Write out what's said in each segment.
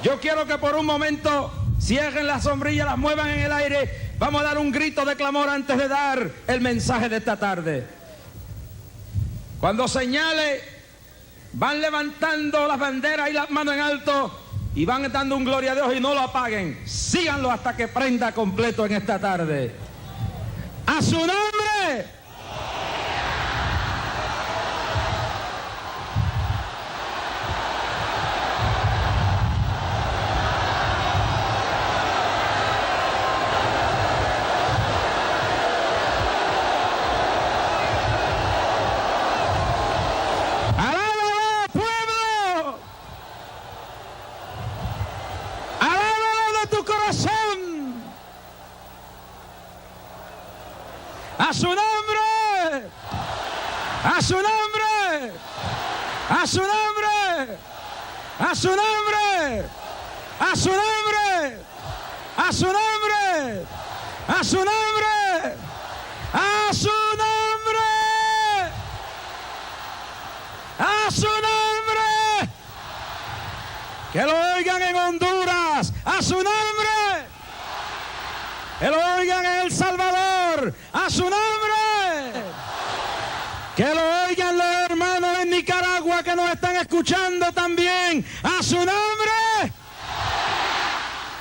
Yo quiero que por un momento cierren las sombrillas, las muevan en el aire. Vamos a dar un grito de clamor antes de dar el mensaje de esta tarde. Cuando señale, van levantando las banderas y las manos en alto y van dando un gloria a Dios y no lo apaguen. Síganlo hasta que prenda completo en esta tarde. ¡A su nombre! ¡A su nombre! ¡A su nombre! ¡A su nombre! ¡A su nombre! ¡A su nombre! ¡A su nombre! ¡A su nombre! ¡A su nombre! ¡A su nombre! ¡Que lo oigan en Honduras! ¡A su nombre! ¡Que lo oigan en El Salvador! ¡A su nombre! ¡Que lo oigan los hermanos en Nicaragua que nos están escuchando también! ¡A su nombre!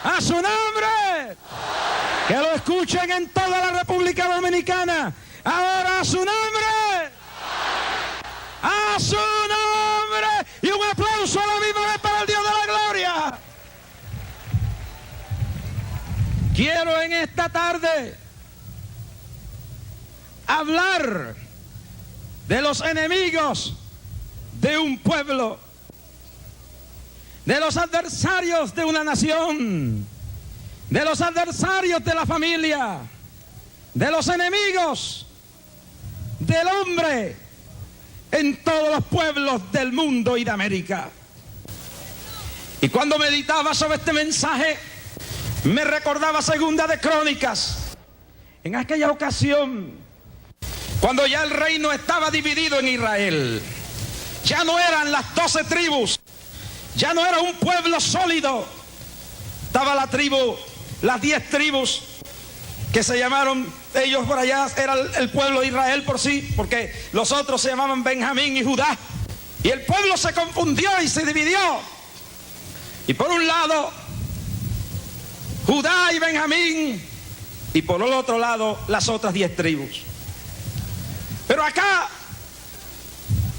¡A su nombre! ¡Que lo escuchen en toda la República Dominicana! ¡Ahora a su nombre! ¡A su nombre! Y un aplauso a la misma vez para el Dios de la gloria. Quiero en esta tarde hablar de los enemigos de un pueblo, de los adversarios de una nación, de los adversarios de la familia, de los enemigos del hombre en todos los pueblos del mundo y de América. Y cuando meditaba sobre este mensaje, me recordaba Segunda de Crónicas, en aquella ocasión, cuando ya el reino estaba dividido en Israel. Ya no eran las 12 tribus, ya no era un pueblo sólido. Estaba las 10 tribus que se llamaron, ellos por allá era el pueblo de Israel por sí, porque los otros se llamaban Benjamín y Judá. Y el pueblo se confundió y se dividió. Y por un lado Judá y Benjamín, y por el otro lado las otras 10 tribus. Pero acá,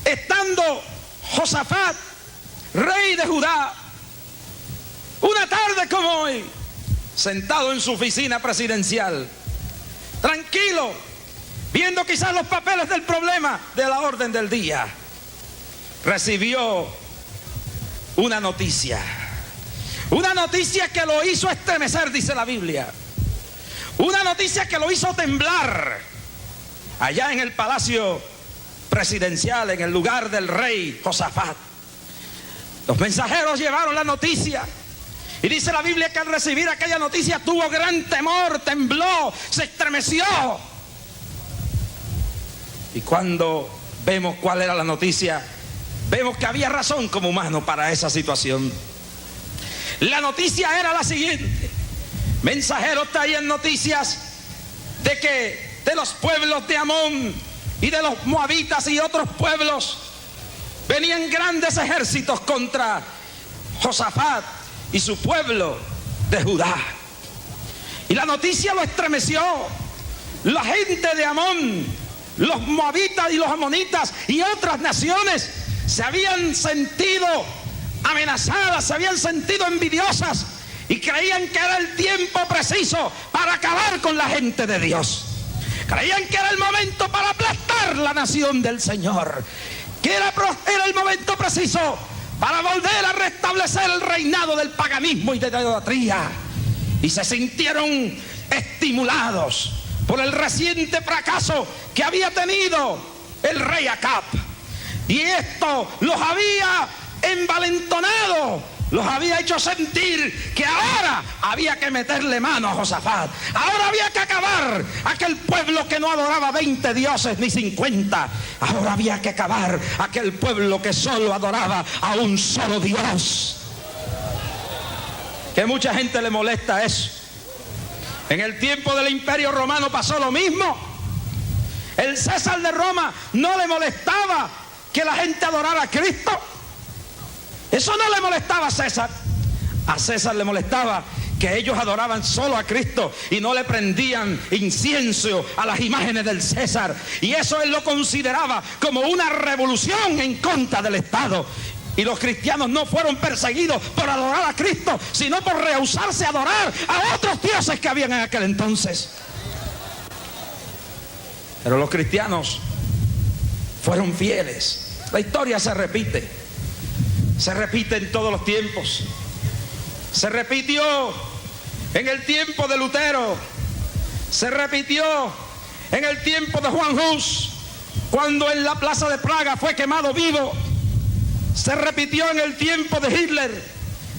estando Josafat, rey de Judá, una tarde como hoy, sentado en su oficina presidencial, tranquilo, viendo quizás los papeles del problema de la orden del día, recibió una noticia que lo hizo estremecer, dice la Biblia. Una noticia que lo hizo temblar allá en el palacio presidencial, en el lugar del rey Josafat. Los mensajeros llevaron la noticia y dice la Biblia que al recibir aquella noticia tuvo gran temor, tembló, se estremeció. Y cuando vemos cuál era la noticia, vemos que había razón como humano para esa situación. La noticia era la siguiente: mensajeros traían noticias de que de los pueblos de Amón y de los moabitas y otros pueblos venían grandes ejércitos contra Josafat y su pueblo de Judá. Y la noticia lo estremeció. La gente de Amón, los moabitas y los amonitas y otras naciones se habían sentido amenazadas, se habían sentido envidiosas y creían que era el tiempo preciso para acabar con la gente de Dios. Creían que era el momento para aplastar la nación del Señor, que era el momento preciso para volver a restablecer el reinado del paganismo y de la idolatría. Y se sintieron estimulados por el reciente fracaso que había tenido el rey Acab. Y esto los había envalentonado, los había hecho sentir que ahora había que meterle mano a Josafat. Ahora había que acabar aquel pueblo que no adoraba 20 dioses ni 50. Ahora había que acabar aquel pueblo que solo adoraba a un solo Dios. Que mucha gente le molesta eso. En el tiempo del Imperio Romano pasó lo mismo. El César de Roma no le molestaba que la gente adorara a Cristo. Eso no le molestaba a César. A César le molestaba que ellos adoraban solo a Cristo y no le prendían incienso a las imágenes del César. Y eso él lo consideraba como una revolución en contra del Estado. Y los cristianos no fueron perseguidos por adorar a Cristo, sino por rehusarse a adorar a otros dioses que habían en aquel entonces. Pero los cristianos fueron fieles. La historia se repite en todos los tiempos. Se repitió en el tiempo de Lutero, se repitió en el tiempo de Juan Hus, cuando en la plaza de Praga fue quemado vivo. Se repitió en el tiempo de Hitler,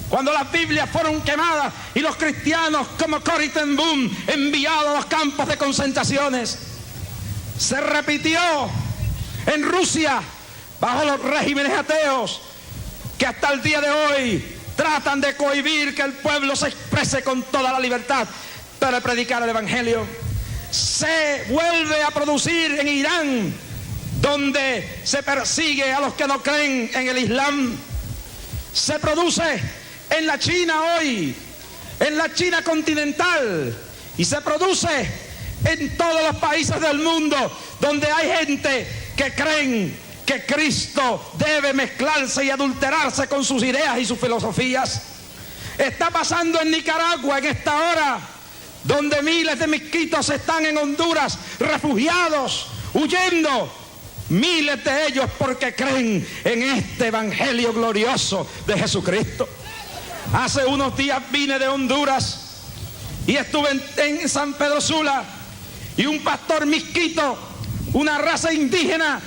cuando las Biblias fueron quemadas y los cristianos como Corrie ten Boom enviados a los campos de concentraciones. Se repitió en Rusia bajo los regímenes ateos que hasta el día de hoy tratan de cohibir que el pueblo se exprese con toda la libertad para predicar el evangelio. Se vuelve a producir en Irán, donde se persigue a los que no creen en el Islam. Se produce en la China hoy, en la China continental, y se produce en todos los países del mundo donde hay gente que creen que Cristo debe mezclarse y adulterarse con sus ideas y sus filosofías. Está pasando en Nicaragua en esta hora, donde miles de misquitos están en Honduras, refugiados, huyendo. Miles de ellos porque creen en este evangelio glorioso de Jesucristo. Hace unos días vine de Honduras y estuve en San Pedro Sula, y un pastor misquito, una raza indígena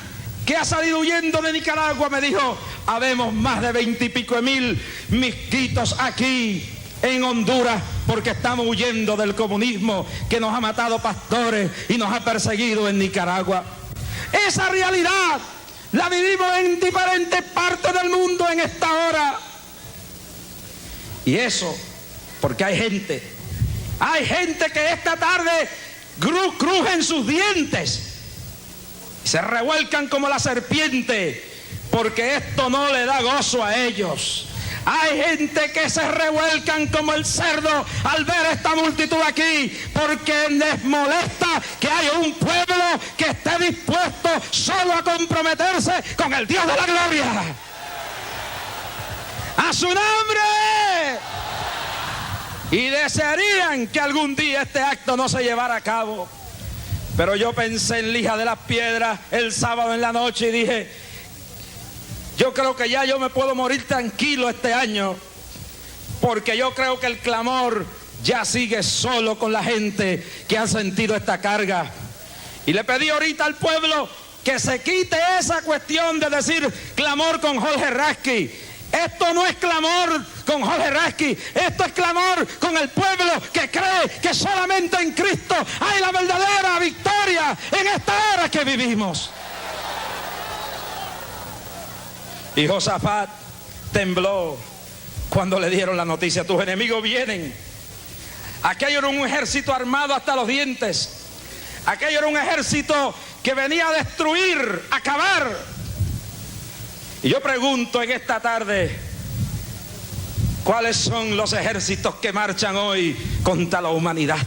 que ha salido huyendo de Nicaragua, me dijo: habemos más de 20 y pico de mil misquitos aquí en Honduras porque estamos huyendo del comunismo que nos ha matado pastores y nos ha perseguido en Nicaragua. Esa realidad la vivimos en diferentes partes del mundo en esta hora. Y eso porque hay gente que esta tarde crujen sus dientes y se revuelcan como la serpiente, porque esto no le da gozo a ellos. Hay gente que se revuelcan como el cerdo al ver esta multitud aquí, porque les molesta que haya un pueblo que esté dispuesto solo a comprometerse con el Dios de la gloria. ¡A su nombre! Y desearían que algún día este acto no se llevara a cabo. Pero yo pensé en Lija de las Piedras el sábado en la noche y dije: yo creo que ya yo me puedo morir tranquilo este año, porque yo creo que el clamor ya sigue solo con la gente que ha sentido esta carga. Y le pedí ahorita al pueblo que se quite esa cuestión de decir clamor con Jorge Rasky. Esto no es clamor con Jorge Rasky, esto es clamor con el pueblo que cree que solamente en Cristo hay la verdadera victoria en esta era que vivimos. Y Josafat tembló cuando le dieron la noticia: tus enemigos vienen. Aquello era un ejército armado hasta los dientes. Aquello era un ejército que venía a destruir, a acabar. Y yo pregunto en esta tarde: ¿cuáles son los ejércitos que marchan hoy contra la humanidad?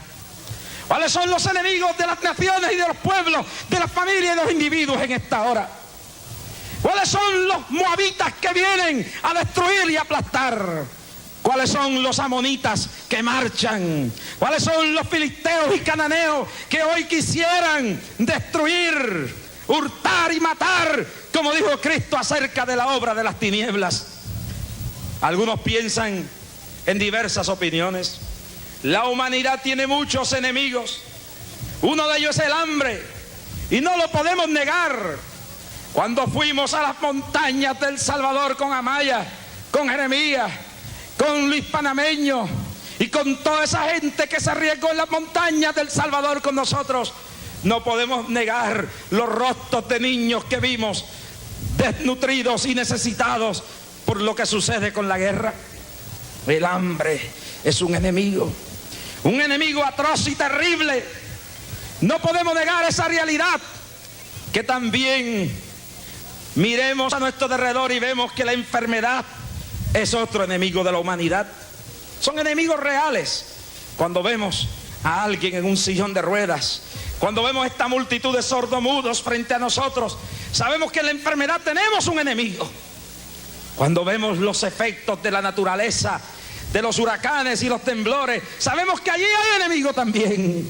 ¿Cuáles son los enemigos de las naciones y de los pueblos, de las familias y de los individuos en esta hora? ¿Cuáles son los moabitas que vienen a destruir y aplastar? ¿Cuáles son los amonitas que marchan? ¿Cuáles son los filisteos y cananeos que hoy quisieran destruir, hurtar y matar, como dijo Cristo acerca de la obra de las tinieblas? Algunos piensan en diversas opiniones. La humanidad tiene muchos enemigos. Uno de ellos es el hambre, y no lo podemos negar. Cuando fuimos a las montañas del Salvador con Amaya, con Jeremías, con Luis Panameño y con toda esa gente que se arriesgó en las montañas del Salvador con nosotros, no podemos negar los rostros de niños que vimos desnutridos y necesitados por lo que sucede con la guerra. El hambre es un enemigo atroz y terrible. No podemos negar esa realidad, que también miremos a nuestro alrededor y vemos que la enfermedad es otro enemigo de la humanidad. Son enemigos reales. Cuando vemos a alguien en un sillón de ruedas, cuando vemos esta multitud de sordomudos frente a nosotros, sabemos que en la enfermedad tenemos un enemigo. Cuando vemos los efectos de la naturaleza, de los huracanes y los temblores, sabemos que allí hay enemigo también.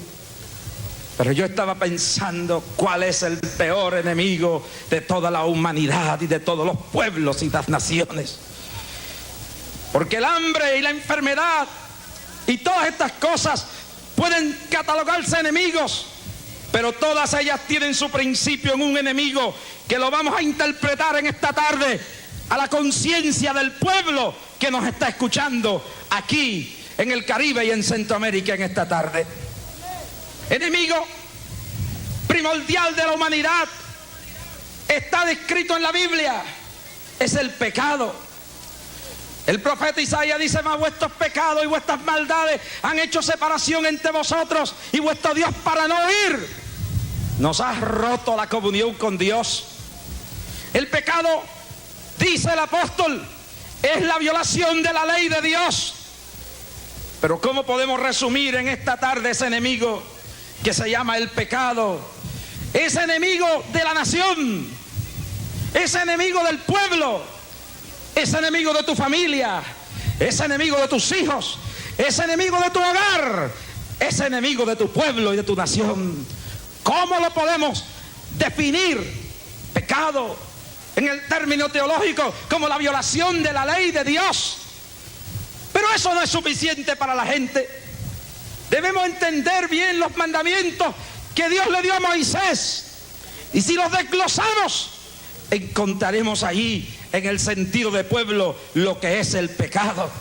Pero yo estaba pensando cuál es el peor enemigo de toda la humanidad y de todos los pueblos y las naciones. Porque el hambre y la enfermedad y todas estas cosas pueden catalogarse enemigos, pero todas ellas tienen su principio en un enemigo que lo vamos a interpretar en esta tarde a la conciencia del pueblo que nos está escuchando aquí en el Caribe y en Centroamérica en esta tarde. Enemigo primordial de la humanidad está descrito en la Biblia, es el pecado. El profeta Isaías dice: mas vuestros pecados y vuestras maldades han hecho separación entre vosotros, y vuestro Dios, para no oír, nos ha roto la comunión con Dios. El pecado, dice el apóstol, es la violación de la ley de Dios. Pero ¿cómo podemos resumir en esta tarde ese enemigo que se llama el pecado? Ese enemigo de la nación, ese enemigo del pueblo, ese enemigo de tu familia, ese enemigo de tus hijos, ese enemigo de tu hogar, ese enemigo de tu pueblo y de tu nación. ¿Cómo lo podemos definir? Pecado, en el término teológico, como la violación de la ley de Dios. Pero eso no es suficiente para la gente. Debemos entender bien los mandamientos que Dios le dio a Moisés. Y si los desglosamos, encontraremos allí, en el sentido de pueblo, lo que es el pecado.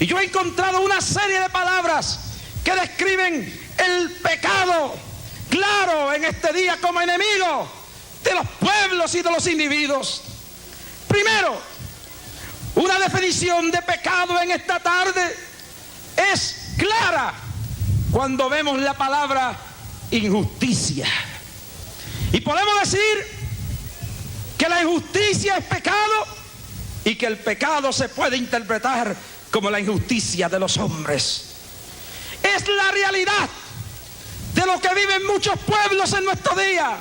Y yo he encontrado una serie de palabras que describen el pecado, claro, en este día como enemigo de los pueblos y de los individuos. Primero, una definición de pecado en esta tarde es clara cuando vemos la palabra injusticia. Y podemos decir que la injusticia es pecado y que el pecado se puede interpretar como la injusticia de los hombres. Es la realidad de lo que viven muchos pueblos en nuestro día,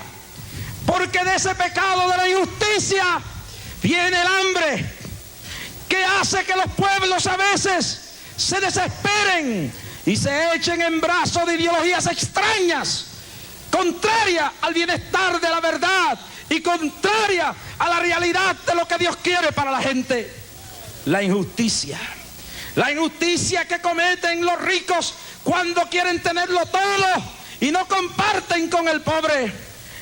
porque de ese pecado de la injusticia viene el hambre, que hace que los pueblos a veces se desesperen y se echen en brazos de ideologías extrañas, contrarias al bienestar de la verdad y contraria a la realidad de lo que Dios quiere para la gente. La injusticia que cometen los ricos cuando quieren tenerlo todo y no comparten con el pobre.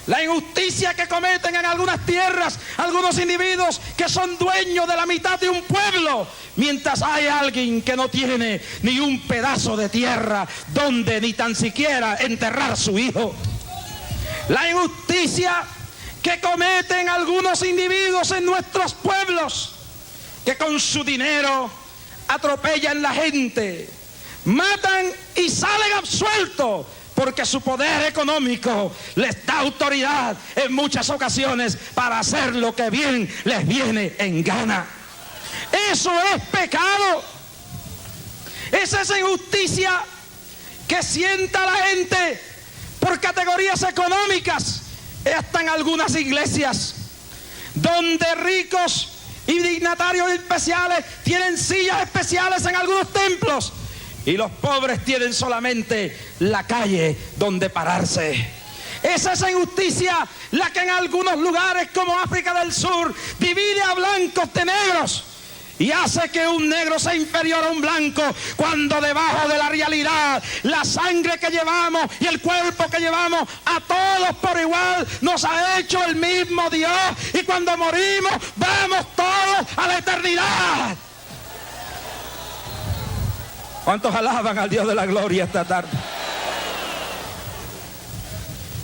La injusticia que cometen en algunas tierras algunos individuos que son dueños de la mitad de un pueblo, mientras hay alguien que no tiene ni un pedazo de tierra donde ni tan siquiera enterrar su hijo. La injusticia que cometen algunos individuos en nuestros pueblos, que con su dinero atropellan la gente, matan y salen absueltos, porque su poder económico les da autoridad en muchas ocasiones para hacer lo que bien les viene en gana. Eso es pecado. Es esa injusticia que sienta la gente por categorías económicas, hasta en algunas iglesias, donde ricos y dignatarios especiales tienen sillas especiales en algunos templos, y los pobres tienen solamente la calle donde pararse. Es esa injusticia la que en algunos lugares como África del Sur divide a blancos de negros y hace que un negro sea inferior a un blanco, cuando debajo de la realidad, la sangre que llevamos y el cuerpo que llevamos, a todos por igual nos ha hecho el mismo Dios, y cuando morimos vamos todos a la eternidad. ¿Cuántos alaban al Dios de la gloria esta tarde?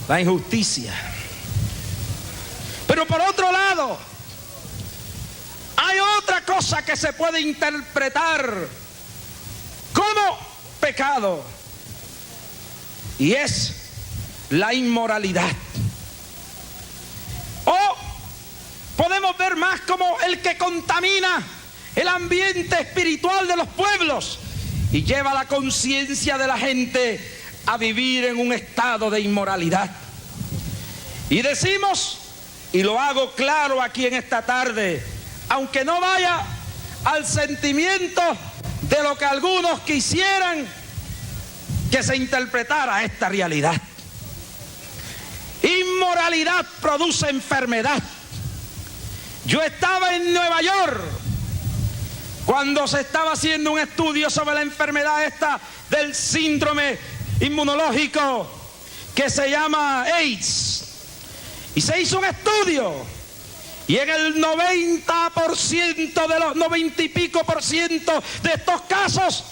La injusticia. Pero por otro lado, hay otra cosa que se puede interpretar como pecado y es la inmoralidad. O podemos ver más como el que contamina el ambiente espiritual de los pueblos y lleva la conciencia de la gente a vivir en un estado de inmoralidad. Y decimos, y lo hago claro aquí en esta tarde, aunque no vaya al sentimiento de lo que algunos quisieran que se interpretara esta realidad. Inmoralidad produce enfermedad. Yo estaba en Nueva York cuando se estaba haciendo un estudio sobre la enfermedad esta del síndrome inmunológico que se llama AIDS. Y se hizo un estudio y en el 90% de los 90 y pico por ciento de estos casos,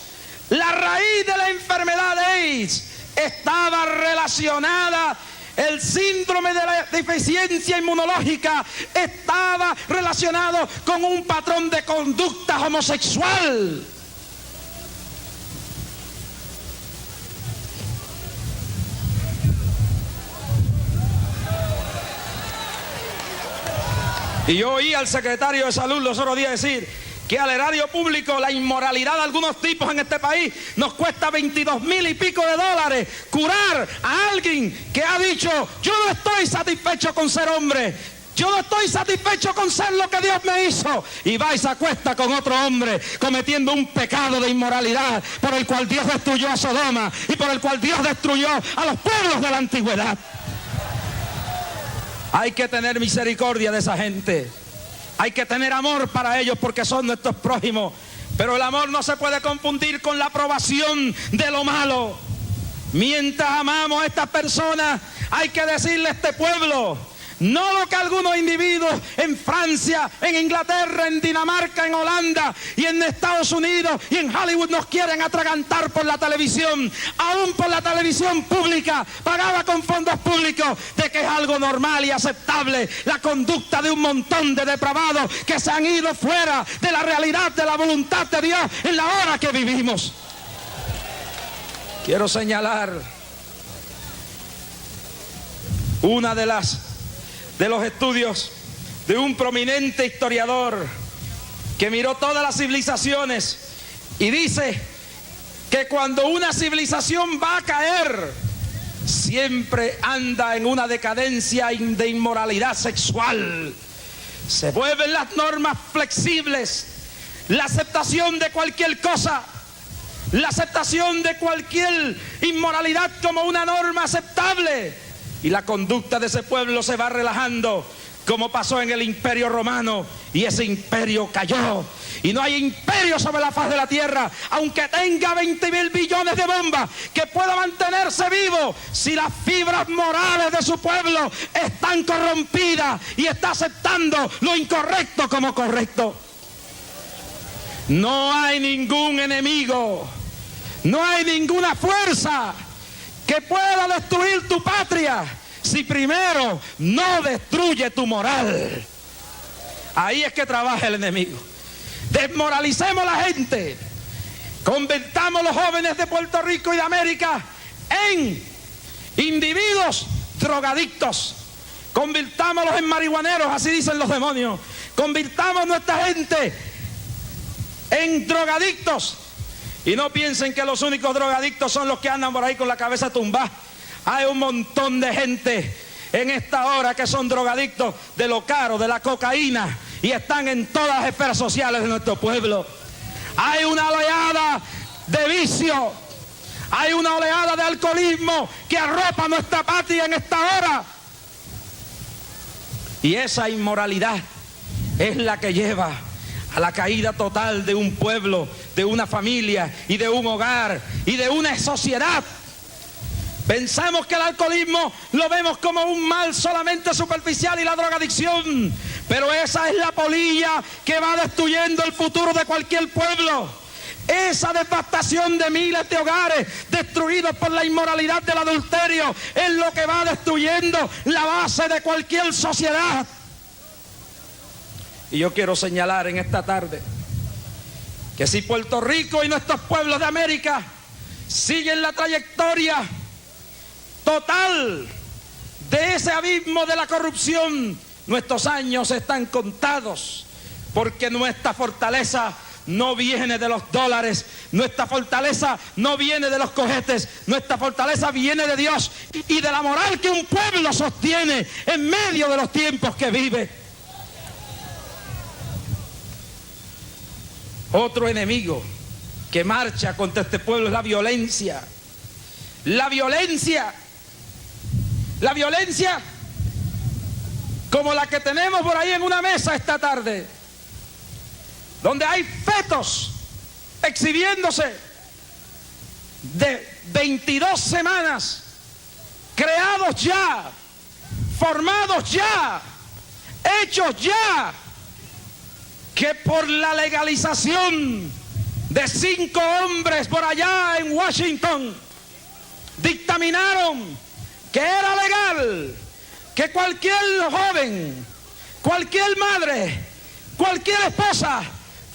la raíz de la enfermedad de AIDS estaba relacionada. El síndrome de la deficiencia inmunológica estaba relacionado con un patrón de conducta homosexual. Y yo oí al secretario de Salud los otros días decir que al erario público la inmoralidad de algunos tipos en este país nos cuesta 22,000 y pico de dólares curar a alguien que ha dicho: yo no estoy satisfecho con ser hombre, yo no estoy satisfecho con ser lo que Dios me hizo, y va y se acuesta con otro hombre cometiendo un pecado de inmoralidad por el cual Dios destruyó a Sodoma y por el cual Dios destruyó a los pueblos de la antigüedad. Hay que tener misericordia de esa gente. Hay que tener amor para ellos porque son nuestros prójimos. Pero el amor no se puede confundir con la aprobación de lo malo. Mientras amamos a estas personas, hay que decirle a este pueblo, no lo que algunos individuos en Francia, en Inglaterra, en Dinamarca, en Holanda y en Estados Unidos y en Hollywood nos quieren atragantar por la televisión, aún por la televisión pública, pagada con fondos públicos, de que es algo normal y aceptable la conducta de un montón de depravados que se han ido fuera de la realidad de la voluntad de Dios en la hora que vivimos. Quiero señalar una de los estudios de un prominente historiador que miró todas las civilizaciones y dice que cuando una civilización va a caer, siempre anda en una decadencia de inmoralidad sexual. Se vuelven las normas flexibles, la aceptación de cualquier cosa, la aceptación de cualquier inmoralidad como una norma aceptable. Y la conducta de ese pueblo se va relajando, como pasó en el Imperio Romano, y ese imperio cayó. Y no hay imperio sobre la faz de la tierra, aunque tenga 20,000 billones de bombas, que pueda mantenerse vivo si las fibras morales de su pueblo están corrompidas y está aceptando lo incorrecto como correcto. No hay ningún enemigo, no hay ninguna fuerza que pueda destruir tu patria si primero no destruye tu moral. Ahí es que trabaja el enemigo. Desmoralicemos la gente, convirtamos los jóvenes de Puerto Rico y de América en individuos drogadictos, convirtámoslos en marihuaneros, así dicen los demonios, convirtamos nuestra gente en drogadictos. Y no piensen que los únicos drogadictos son los que andan por ahí con la cabeza tumbada. Hay un montón de gente en esta hora que son drogadictos de lo caro, de la cocaína, y están en todas las esferas sociales de nuestro pueblo. Hay una oleada de vicio, hay una oleada de alcoholismo que arropa nuestra patria en esta hora. Y esa inmoralidad es la que lleva a la caída total de un pueblo, de una familia y de un hogar y de una sociedad. Pensamos que el alcoholismo lo vemos como un mal solamente superficial y la drogadicción, pero esa es la polilla que va destruyendo el futuro de cualquier pueblo. Esa devastación de miles de hogares destruidos por la inmoralidad del adulterio es lo que va destruyendo la base de cualquier sociedad. Y yo quiero señalar en esta tarde que si Puerto Rico y nuestros pueblos de América siguen la trayectoria total de ese abismo de la corrupción, nuestros años están contados, porque nuestra fortaleza no viene de los dólares, nuestra fortaleza no viene de los cohetes, nuestra fortaleza viene de Dios y de la moral que un pueblo sostiene en medio de los tiempos que vive. Otro enemigo que marcha contra este pueblo es la violencia. La violencia como la que tenemos por ahí en una mesa esta tarde, donde hay fetos exhibiéndose de 22 semanas, creados ya, formados ya, hechos ya, que por la legalización de 5 hombres por allá en Washington dictaminaron que era legal que cualquier joven, cualquier madre, cualquier esposa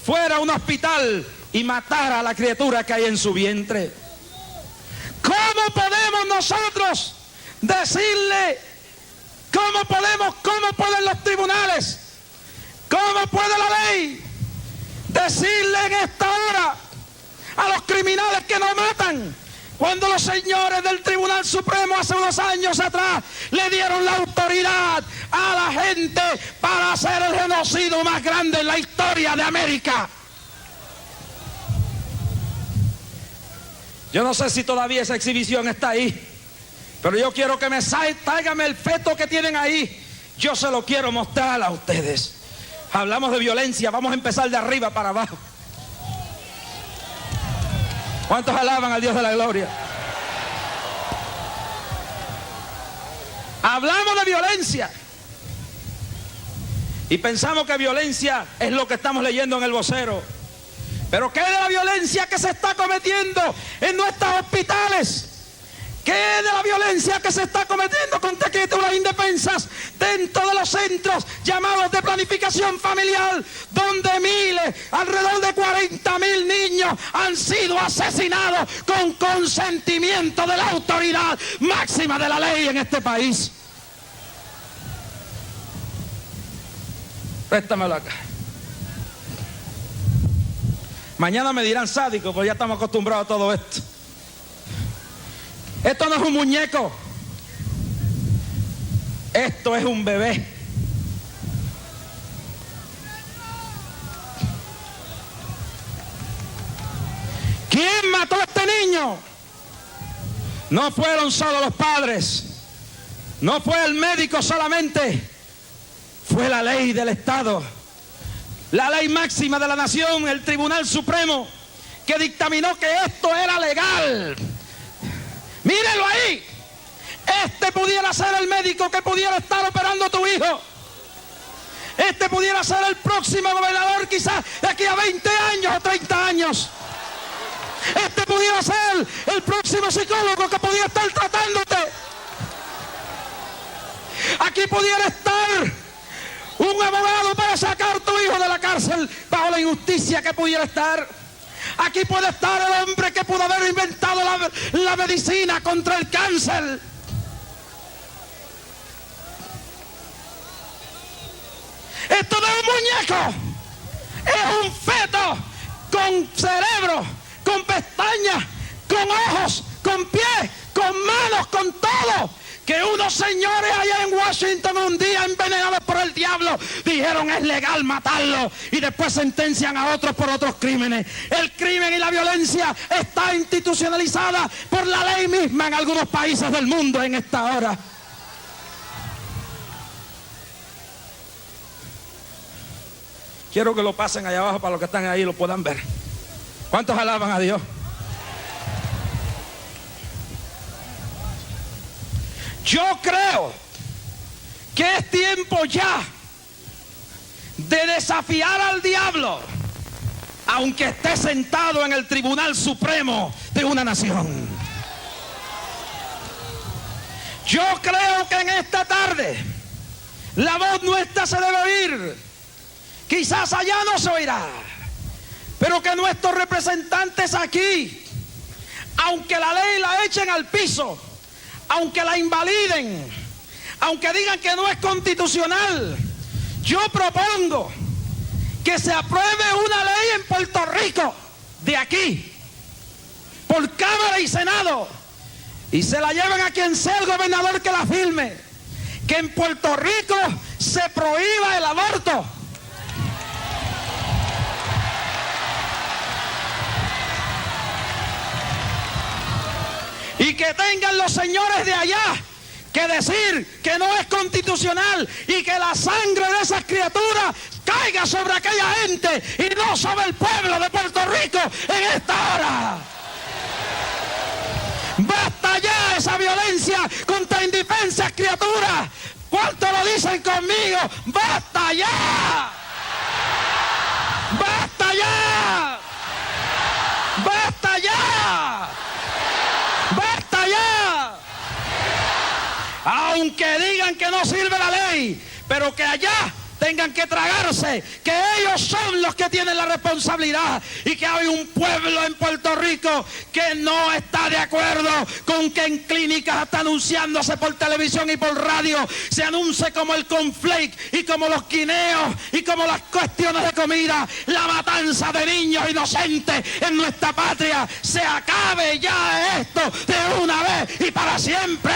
fuera a un hospital y matara a la criatura que hay en su vientre. ¿Cómo podemos nosotros decirle, cómo pueden los tribunales, cómo puede la ley decirle en esta hora a los criminales que no matan, cuando los señores del Tribunal Supremo hace unos años atrás le dieron la autoridad a la gente para hacer el genocidio más grande en la historia de América? Yo no sé si todavía esa exhibición está ahí, pero yo quiero que me traigan el feto que tienen ahí. Yo se lo quiero mostrar a ustedes. Hablamos de violencia, vamos a empezar de arriba para abajo. ¿Cuántos alaban al Dios de la gloria? Hablamos de violencia y pensamos que violencia es lo que estamos leyendo en el vocero. Pero ¿qué es de la violencia que se está cometiendo en nuestros hospitales? ¿Qué es de la violencia que se está cometiendo contra criaturas indefensas dentro de los centros llamados de planificación familiar, donde miles, alrededor de 40.000 niños han sido asesinados con consentimiento de la autoridad máxima de la ley en este país? Préstamelo acá. Mañana me dirán sádico, porque ya estamos acostumbrados a todo esto. Esto no es un muñeco, esto es un bebé. ¿Quién mató a este niño? No fueron solo los padres, no fue el médico solamente, fue la ley del Estado, la ley máxima de la nación, el Tribunal Supremo, que dictaminó que esto era legal. Mírenlo ahí. Este pudiera ser el médico que pudiera estar operando a tu hijo. Este pudiera ser el próximo gobernador, quizás de aquí a 20 años o 30 años. Este pudiera ser el próximo psicólogo que pudiera estar tratándote. Aquí pudiera estar un abogado para sacar a tu hijo de la cárcel bajo la injusticia que pudiera estar. Aquí puede estar el hombre que pudo haber inventado la medicina contra el cáncer. Esto no es un muñeco, es un feto con cerebro, con pestañas, con ojos, con pies, con manos, con todo. Que unos señores allá en Washington un día envenenados por el diablo dijeron es legal matarlo y después sentencian a otros por otros crímenes. El crimen y la violencia está institucionalizada por la ley misma en algunos países del mundo en esta hora. Quiero que lo pasen allá abajo para los que están ahí lo puedan ver. ¿Cuántos alaban a Dios? Yo creo que es tiempo ya de desafiar al diablo, aunque esté sentado en el Tribunal Supremo de una nación. Yo creo que en esta tarde la voz nuestra se debe oír. Quizás allá no se oirá, pero que nuestros representantes aquí aunque la ley la echen al piso, aunque la invaliden, aunque digan que no es constitucional, yo propongo que se apruebe una ley en Puerto Rico, de aquí, por Cámara y Senado, y se la lleven a quien sea el gobernador que la firme, que en Puerto Rico se prohíba el aborto. Y que tengan los señores de allá que decir que no es constitucional y que la sangre de esas criaturas caiga sobre aquella gente y no sobre el pueblo de Puerto Rico en esta hora. Basta ya esa violencia contra indefensas criaturas. ¿Cuánto lo dicen conmigo? ¡Basta ya! ¡Basta ya! ¡Basta ya! ¡Basta ya! Aunque digan que no sirve la ley, pero que allá tengan que tragarse, que ellos son los que tienen la responsabilidad y que hay un pueblo en Puerto Rico que no está de acuerdo con que en clínicas hasta anunciándose por televisión y por radio se anuncie como el cornflake y como los guineos y como las cuestiones de comida, la matanza de niños inocentes en nuestra patria. Se acabe ya esto de una vez y para siempre.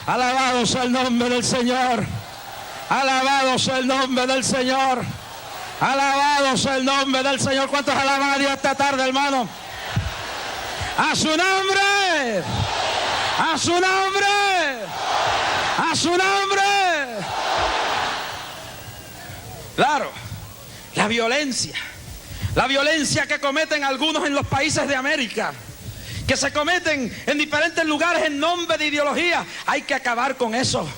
Alabado sea el nombre del Señor. Alabado sea el nombre del Señor. Alabado sea el nombre del Señor. ¿Cuántos alaban a Dios esta tarde, hermano? A su nombre. A su nombre. A su nombre. Claro, la violencia que cometen algunos en los países de América, que se cometen en diferentes lugares en nombre de ideología, hay que acabar con eso.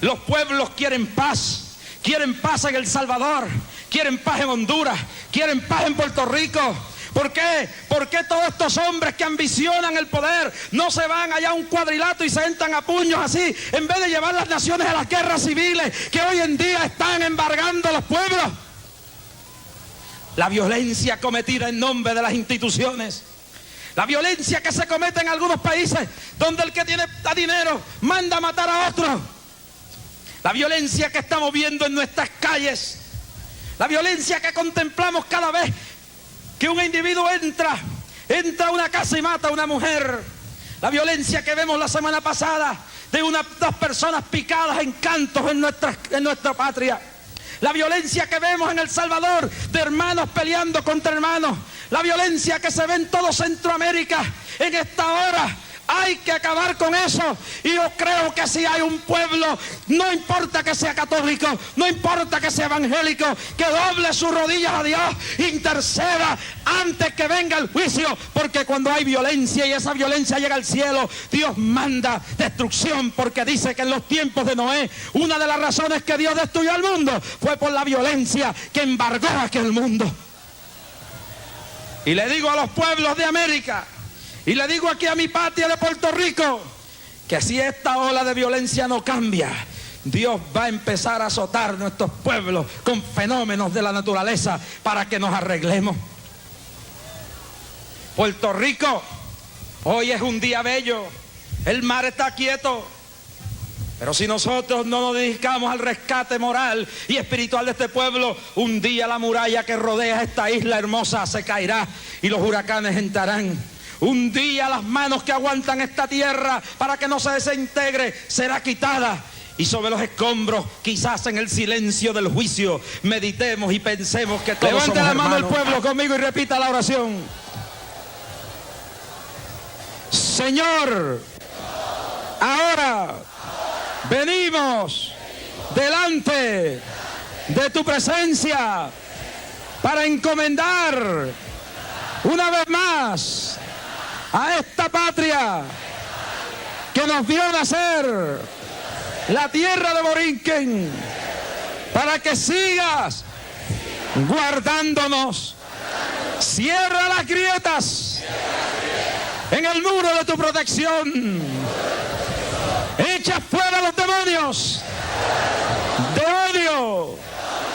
Los pueblos quieren paz en El Salvador, quieren paz en Honduras, quieren paz en Puerto Rico. ¿Por qué? ¿Por qué todos estos hombres que ambicionan el poder no se van allá a un cuadrilátero y se entran a puños así, en vez de llevar las naciones a las guerras civiles que hoy en día están embargando los pueblos? La violencia cometida en nombre de las instituciones, la violencia que se comete en algunos países donde el que tiene dinero manda a matar a otro. La violencia que estamos viendo en nuestras calles. La violencia que contemplamos cada vez que un individuo entra a una casa y mata a una mujer. La violencia que vemos la semana pasada de dos personas picadas en cantos en nuestra patria. La violencia que vemos en El Salvador de hermanos peleando contra hermanos. La violencia que se ve en todo Centroamérica en esta hora. Hay que acabar con eso. Y yo creo que si hay un pueblo, no importa que sea católico, no importa que sea evangélico, que doble sus rodillas a Dios, interceda antes que venga el juicio. Porque cuando hay violencia y esa violencia llega al cielo, Dios manda destrucción. Porque dice que en los tiempos de Noé, una de las razones que Dios destruyó al mundo fue por la violencia que embargó aquel mundo. Y le digo a los pueblos de América, y le digo aquí a mi patria de Puerto Rico, que si esta ola de violencia no cambia, Dios va a empezar a azotar nuestros pueblos con fenómenos de la naturaleza para que nos arreglemos. Puerto Rico, hoy es un día bello, el mar está quieto, pero si nosotros no nos dedicamos al rescate moral y espiritual de este pueblo, un día la muralla que rodea esta isla hermosa se caerá y los huracanes entrarán. Un día las manos que aguantan esta tierra para que no se desintegre será quitada. Y sobre los escombros, quizás en el silencio del juicio, meditemos y pensemos que todos somos hermanos. Levante la mano el pueblo conmigo y repita la oración. Señor, ahora venimos delante de tu presencia para encomendar una vez más a esta patria que nos vio nacer, la tierra de Borinquen, para que sigas guardándonos. Cierra las grietas en el muro de tu protección. Echa fuera los demonios de odio,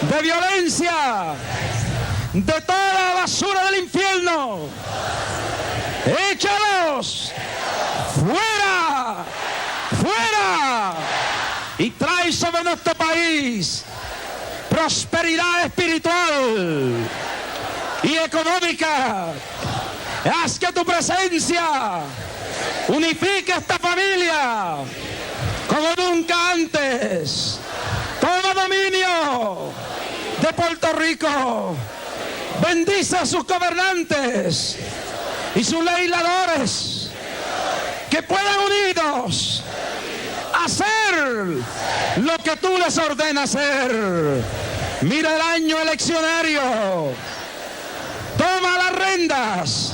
de violencia, de toda la basura del infierno. Échalos fuera, fuera, y trae sobre nuestro país prosperidad espiritual y económica. Haz que tu presencia unifique esta familia como nunca antes. Toma dominio de Puerto Rico. Bendice a sus gobernantes y sus legisladores, que puedan unidos hacer lo que tú les ordenas hacer. Mira el año eleccionario. Toma las riendas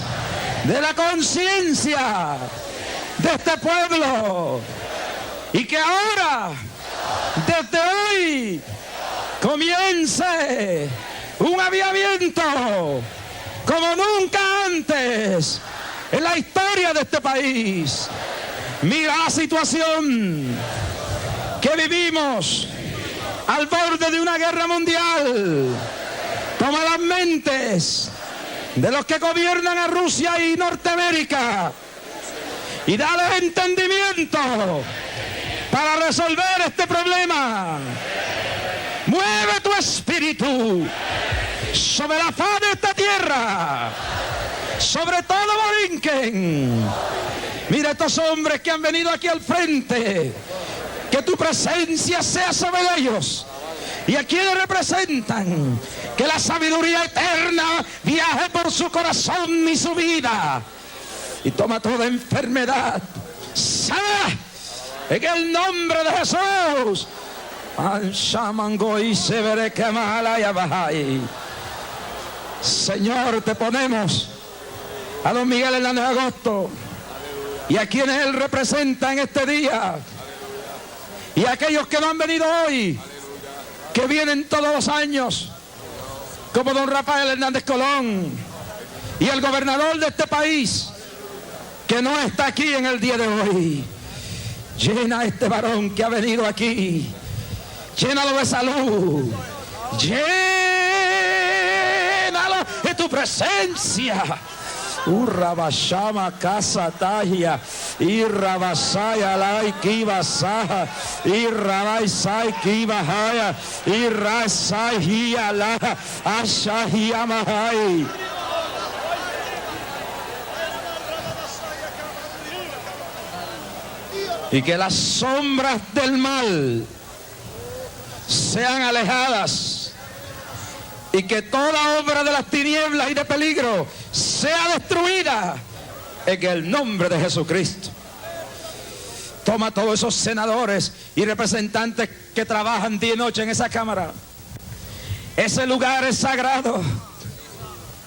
de la conciencia de este pueblo, y que ahora, desde hoy, comience un avivamiento como nunca antes en la historia de este país. Mira la situación que vivimos al borde de una guerra mundial. Toma las mentes de los que gobiernan a Rusia y Norteamérica y dale entendimiento para resolver este problema. Mueve tu espíritu sobre la faz de esta tierra, sobre todo Borinquen. Mira estos hombres que han venido aquí al frente, que tu presencia sea sobre ellos y a quienes representan, que la sabiduría eterna viaje por su corazón y su vida, y toma toda enfermedad sana en el nombre de Jesús. Señor, te ponemos a don Miguel Hernández Agosto y a quienes él representa en este día, y a aquellos que no han venido hoy, que vienen todos los años, como don Rafael Hernández Colón, y el gobernador de este país, que no está aquí en el día de hoy. Llena a este varón que ha venido aquí, llénalo de salud, llénalo de tu presencia. Urrabashama casa tahia, irrabasaya lai kibasaha, irrabaisai kibahaya, irrasai la ashahiyamahai. Y que las sombras del mal sean alejadas, y que toda obra de las tinieblas y de peligro sea destruida en el nombre de Jesucristo. Toma a todos esos senadores y representantes que trabajan día y noche en esa cámara. Ese lugar es sagrado.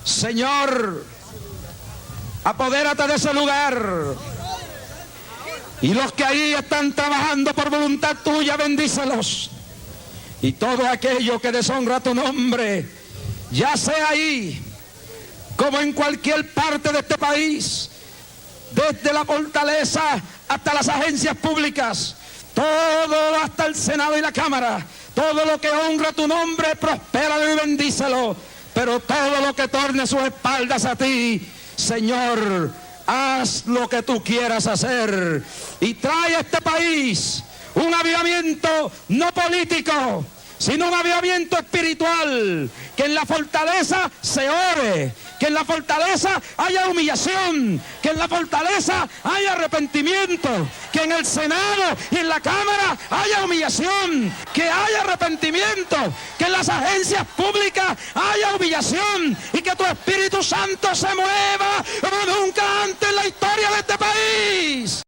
Señor, apodérate de ese lugar. Y los que ahí están trabajando por voluntad tuya, bendícelos. Y todo aquello que deshonra tu nombre, ya sea ahí como en cualquier parte de este país, desde la fortaleza hasta las agencias públicas, todo hasta el Senado y la Cámara, todo lo que honra tu nombre, prospéralo y bendícelo. Pero todo lo que torne sus espaldas a ti, Señor, haz lo que tú quieras hacer y trae a este país un avivamiento no político, sino un avivamiento espiritual. Que en la fortaleza se ore, que en la fortaleza haya humillación, que en la fortaleza haya arrepentimiento, que en el Senado y en la Cámara haya humillación, que haya arrepentimiento, que en las agencias públicas haya humillación, y que tu Espíritu Santo se mueva como nunca antes en la historia de este país.